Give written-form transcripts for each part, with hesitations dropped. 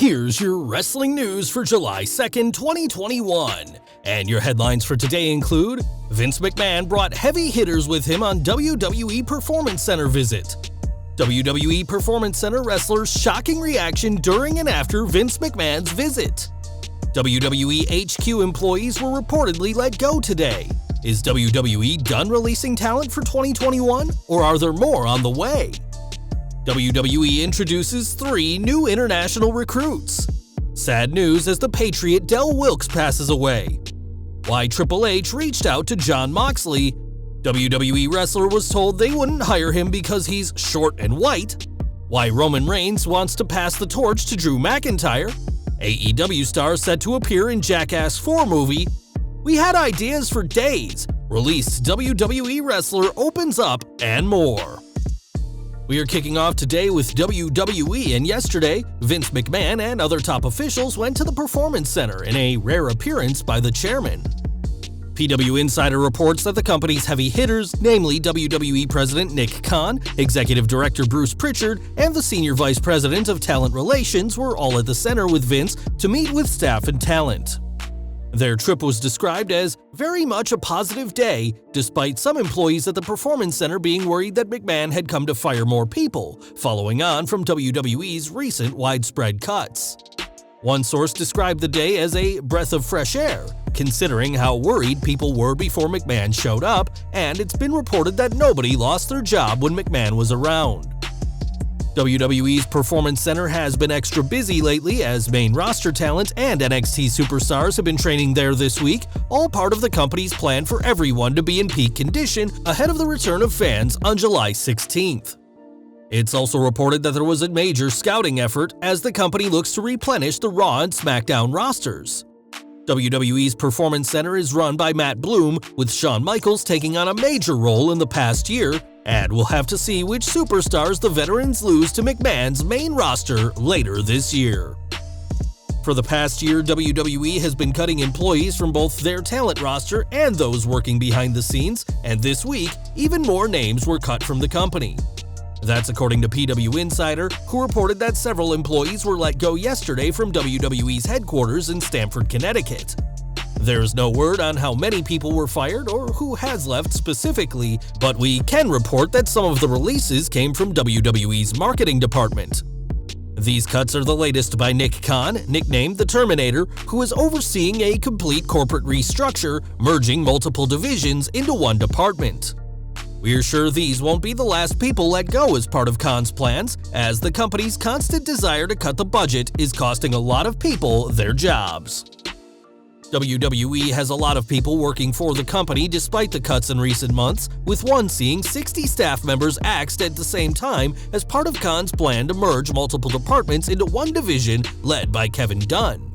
Here's your wrestling news for July 2nd, 2021. And your headlines for today include: Vince McMahon brought heavy hitters with him on WWE Performance Center visit. WWE Performance Center wrestlers' shocking reaction during and after Vince McMahon's visit. WWE HQ employees were reportedly let go today. Is WWE done releasing talent for 2021, or are there more on the way? WWE introduces 3 new international recruits. Sad news as the Patriot Del Wilkes passes away. Why Triple H reached out to Jon Moxley. WWE wrestler was told they wouldn't hire him because he's short and white. Why Roman Reigns wants to pass the torch to Drew McIntyre. AEW star set to appear in Jackass 4 movie. We had ideas for days. Released WWE wrestler opens up, and more. We are kicking off today with WWE, and yesterday, Vince McMahon and other top officials went to the Performance Center in a rare appearance by the chairman. PW Insider reports that the company's heavy hitters, namely WWE President Nick Khan, Executive Director Bruce Pritchard, and the Senior Vice President of Talent Relations were all at the center with Vince to meet with staff and talent. Their trip was described as very much a positive day, despite some employees at the Performance Center being worried that McMahon had come to fire more people, following on from WWE's recent widespread cuts. One source described the day as a breath of fresh air, considering how worried people were before McMahon showed up, and it's been reported that nobody lost their job when McMahon was around. WWE's Performance Center has been extra busy lately as main roster talent and NXT superstars have been training there this week, all part of the company's plan for everyone to be in peak condition ahead of the return of fans on July 16th. It's also reported that there was a major scouting effort as the company looks to replenish the Raw and SmackDown rosters. WWE's Performance Center is run by Matt Bloom, with Shawn Michaels taking on a major role in the past year, and we'll have to see which superstars the veterans lose to McMahon's main roster later this year. For the past year, WWE has been cutting employees from both their talent roster and those working behind the scenes, and this week, even more names were cut from the company. That's according to PW Insider, who reported that several employees were let go yesterday from WWE's headquarters in Stamford, Connecticut. There's no word on how many people were fired or who has left specifically, but we can report that some of the releases came from WWE's marketing department. These cuts are the latest by Nick Khan, nicknamed the Terminator, who is overseeing a complete corporate restructure, merging multiple divisions into one department. We're sure these won't be the last people let go as part of Khan's plans, as the company's constant desire to cut the budget is costing a lot of people their jobs. WWE has a lot of people working for the company despite the cuts in recent months, with one seeing 60 staff members axed at the same time as part of Khan's plan to merge multiple departments into one division led by Kevin Dunn.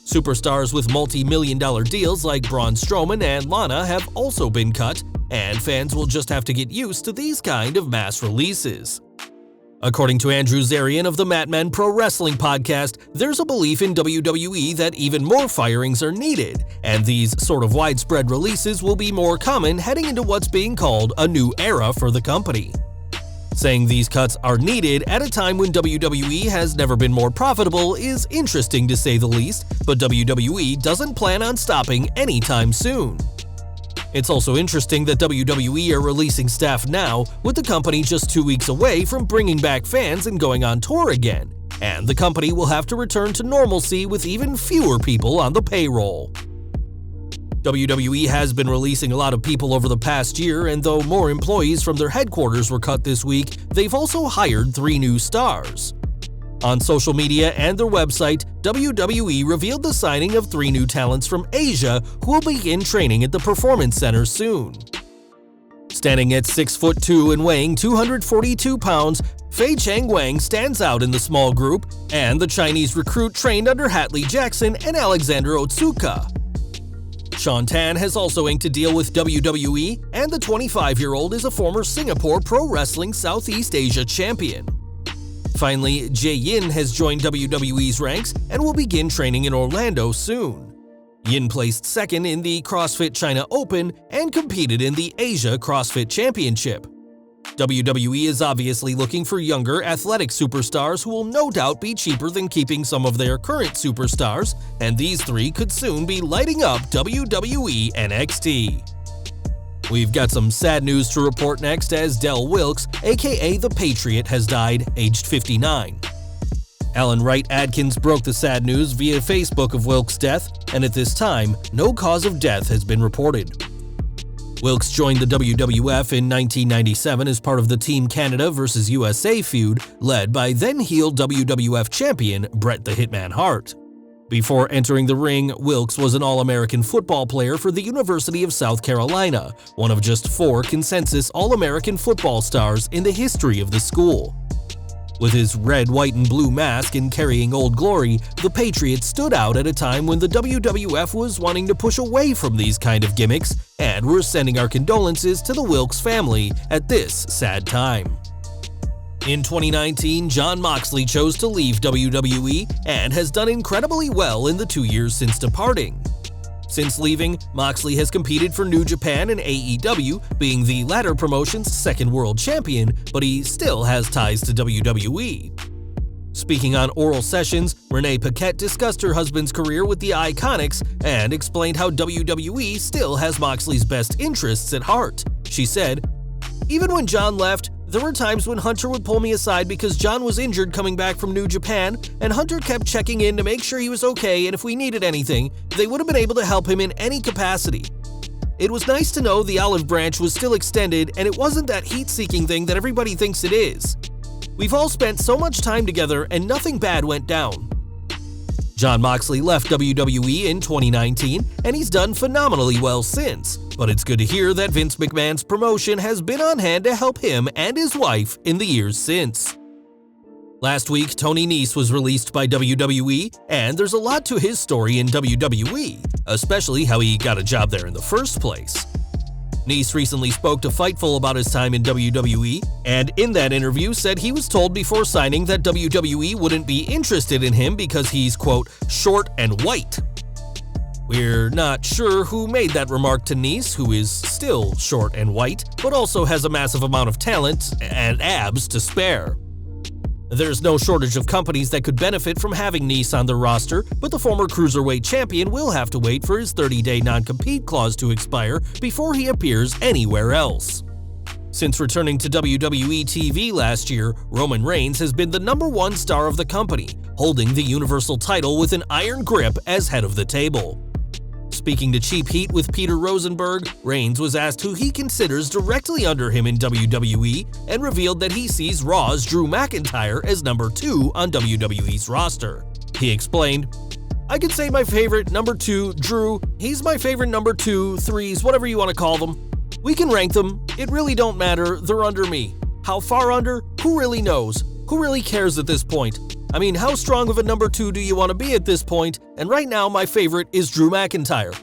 Superstars with multi-million-dollar deals like Braun Strowman and Lana have also been cut, and fans will just have to get used to these kind of mass releases. According to Andrew Zarian of the Mat Men Pro Wrestling podcast, there's a belief in WWE that even more firings are needed, and these sort of widespread releases will be more common heading into what's being called a new era for the company. Saying these cuts are needed at a time when WWE has never been more profitable is interesting to say the least, but WWE doesn't plan on stopping anytime soon. It's also interesting that WWE are releasing staff now, with the company just 2 weeks away from bringing back fans and going on tour again, and the company will have to return to normalcy with even fewer people on the payroll. WWE has been releasing a lot of people over the past year, and though more employees from their headquarters were cut this week, they've also hired 3 new stars. On social media and their website, WWE revealed the signing of 3 new talents from Asia who will begin training at the Performance Center soon. Standing at 6'2" and weighing 242 pounds, Fei Chang Wang stands out in the small group, and the Chinese recruit trained under Hatley Jackson and Alexander Otsuka. Sean Tan has also inked a deal with WWE, and the 25-year-old is a former Singapore Pro Wrestling Southeast Asia champion. Finally, Jay Yin has joined WWE's ranks and will begin training in Orlando soon. Yin placed second in the CrossFit China Open and competed in the Asia CrossFit Championship. WWE is obviously looking for younger, athletic superstars who will no doubt be cheaper than keeping some of their current superstars, and these three could soon be lighting up WWE NXT. We've got some sad news to report next as Del Wilkes, aka The Patriot, has died, aged 59. Alan Wright Adkins broke the sad news via Facebook of Wilkes' death, and at this time, no cause of death has been reported. Wilkes joined the WWF in 1997 as part of the Team Canada vs. USA feud led by then-heel WWF champion Bret the Hitman Hart. Before entering the ring, Wilkes was an All-American football player for the University of South Carolina, one of just 4 consensus All-American football stars in the history of the school. With his red, white, and blue mask and carrying Old Glory, the Patriot stood out at a time when the WWF was wanting to push away from these kind of gimmicks, and we're sending our condolences to the Wilkes family at this sad time. In 2019, Jon Moxley chose to leave WWE and has done incredibly well in the 2 years since departing. Since leaving, Moxley has competed for New Japan and AEW, being the latter promotion's second world champion, but he still has ties to WWE. Speaking on Oral Sessions, Renee Paquette discussed her husband's career with the Iconics and explained how WWE still has Moxley's best interests at heart. She said, "Even when Jon left, there were times when Hunter would pull me aside because Jon was injured coming back from New Japan, and Hunter kept checking in to make sure he was okay, and if we needed anything, they would have been able to help him in any capacity. It was nice to know the olive branch was still extended and it wasn't that heat-seeking thing that everybody thinks it is. We've all spent so much time together and nothing bad went down." Jon Moxley left WWE in 2019, and he's done phenomenally well since, but it's good to hear that Vince McMahon's promotion has been on hand to help him and his wife in the years since. Last week, Tony Nese was released by WWE, and there's a lot to his story in WWE, especially how he got a job there in the first place. Nese recently spoke to Fightful about his time in WWE, and in that interview said he was told before signing that WWE wouldn't be interested in him because he's, quote, short and white. We're not sure who made that remark to Nese, who is still short and white, but also has a massive amount of talent and abs to spare. There's no shortage of companies that could benefit from having Nese on their roster, but the former Cruiserweight champion will have to wait for his 30-day non-compete clause to expire before he appears anywhere else. Since returning to WWE TV last year, Roman Reigns has been the #1 star of the company, holding the Universal title with an iron grip as head of the table. Speaking to Cheap Heat with Peter Rosenberg, Reigns was asked who he considers directly under him in WWE and revealed that he sees Raw's Drew McIntyre as #2 on WWE's roster. He explained, "I could say my favorite #2, Drew. He's my favorite #2, 3s, whatever you want to call them. We can rank them. It really don't matter. They're under me. How far under? Who really knows? Who really cares at this point? I mean, how strong of a #2 do you want to be at this point? And right now, my favorite is Drew McIntyre.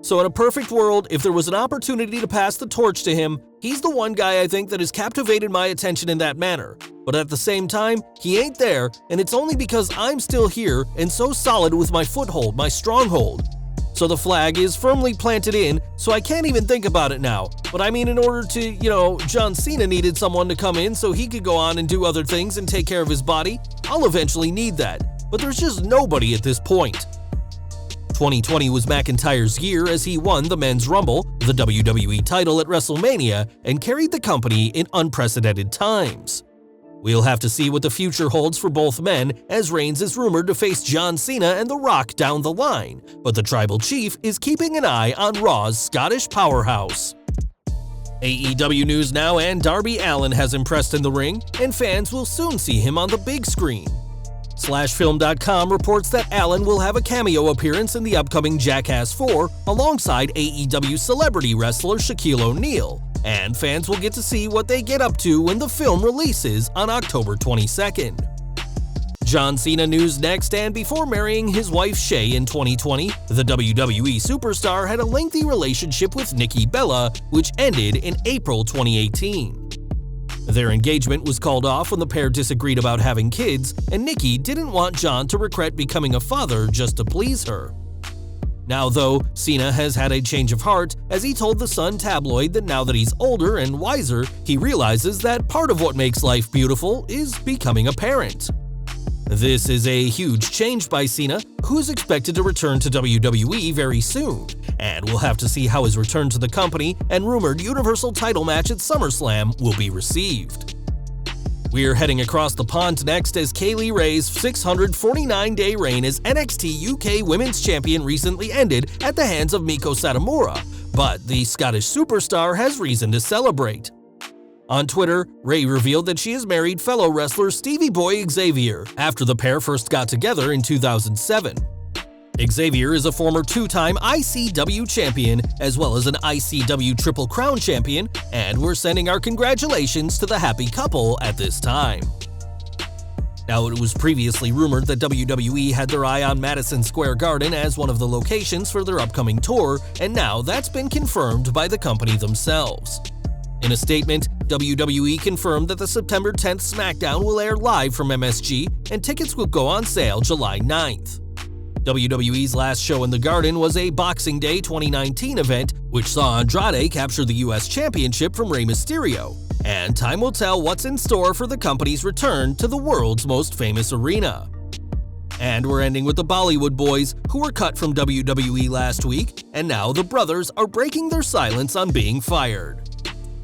So in a perfect world, if there was an opportunity to pass the torch to him, he's the one guy I think that has captivated my attention in that manner. But at the same time, he ain't there, and it's only because I'm still here and so solid with my foothold, my stronghold. So the flag is firmly planted in, so I can't even think about it now. But I mean, in order to, John Cena needed someone to come in so he could go on and do other things and take care of his body. I'll eventually need that. But there's just nobody at this point." 2020 was McIntyre's year as he won the Men's Rumble, the WWE title at WrestleMania, and carried the company in unprecedented times. We'll have to see what the future holds for both men, as Reigns is rumored to face John Cena and The Rock down the line, but the Tribal Chief is keeping an eye on Raw's Scottish powerhouse. AEW news now, and Darby Allin has impressed in the ring, and fans will soon see him on the big screen. SlashFilm.com reports that Allin will have a cameo appearance in the upcoming Jackass 4 alongside AEW celebrity wrestler Shaquille O'Neal, and fans will get to see what they get up to when the film releases on October 22nd. John Cena news next, and before marrying his wife Shay in 2020, the WWE superstar had a lengthy relationship with Nikki Bella, which ended in April 2018. Their engagement was called off when the pair disagreed about having kids, and Nikki didn't want John to regret becoming a father just to please her. Now though, Cena has had a change of heart as he told the Sun tabloid that now that he's older and wiser, he realizes that part of what makes life beautiful is becoming a parent. This is a huge change by Cena, who's expected to return to WWE very soon, and we'll have to see how his return to the company and rumored Universal title match at SummerSlam will be received. We're heading across the pond next as Kay Lee Ray's 649-day reign as NXT UK Women's Champion recently ended at the hands of Meiko Satomura, but the Scottish superstar has reason to celebrate. On Twitter, Ray revealed that she has married fellow wrestler Stevie Boy Xavier after the pair first got together in 2007. Xavier is a former two-time ICW champion as well as an ICW Triple Crown champion, and we're sending our congratulations to the happy couple at this time. Now, it was previously rumored that WWE had their eye on Madison Square Garden as one of the locations for their upcoming tour, and now that's been confirmed by the company themselves. In a statement, WWE confirmed that the September 10th SmackDown will air live from MSG and tickets will go on sale July 9th. WWE's last show in the Garden was a Boxing Day 2019 event, which saw Andrade capture the US Championship from Rey Mysterio, and time will tell what's in store for the company's return to the world's most famous arena. And we're ending with the Bollywood Boys, who were cut from WWE last week, and now the brothers are breaking their silence on being fired.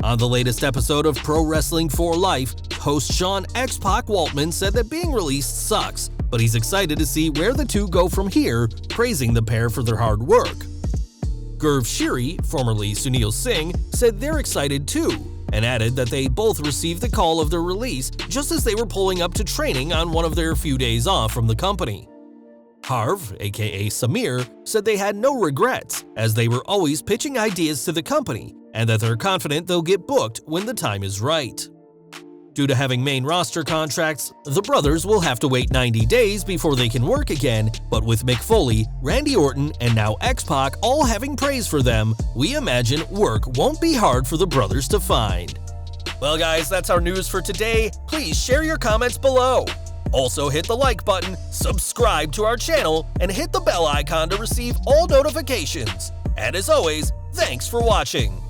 On the latest episode of Pro Wrestling for Life, host Sean X-Pac Waltman said that being released sucks, but he's excited to see where the two go from here, praising the pair for their hard work. Gurv Shiri, formerly Sunil Singh, said they're excited too, and added that they both received the call of their release just as they were pulling up to training on one of their few days off from the company. Harv, aka Samir, said they had no regrets, as they were always pitching ideas to the company, and that they're confident they'll get booked when the time is right. Due to having main roster contracts, the brothers will have to wait 90 days before they can work again, but with Mick Foley, Randy Orton, and now X-Pac all having praise for them, we imagine work won't be hard for the brothers to find. Well guys, that's our news for today. Please share your comments below. Also hit the like button, subscribe to our channel, and hit the bell icon to receive all notifications. And as always, thanks for watching.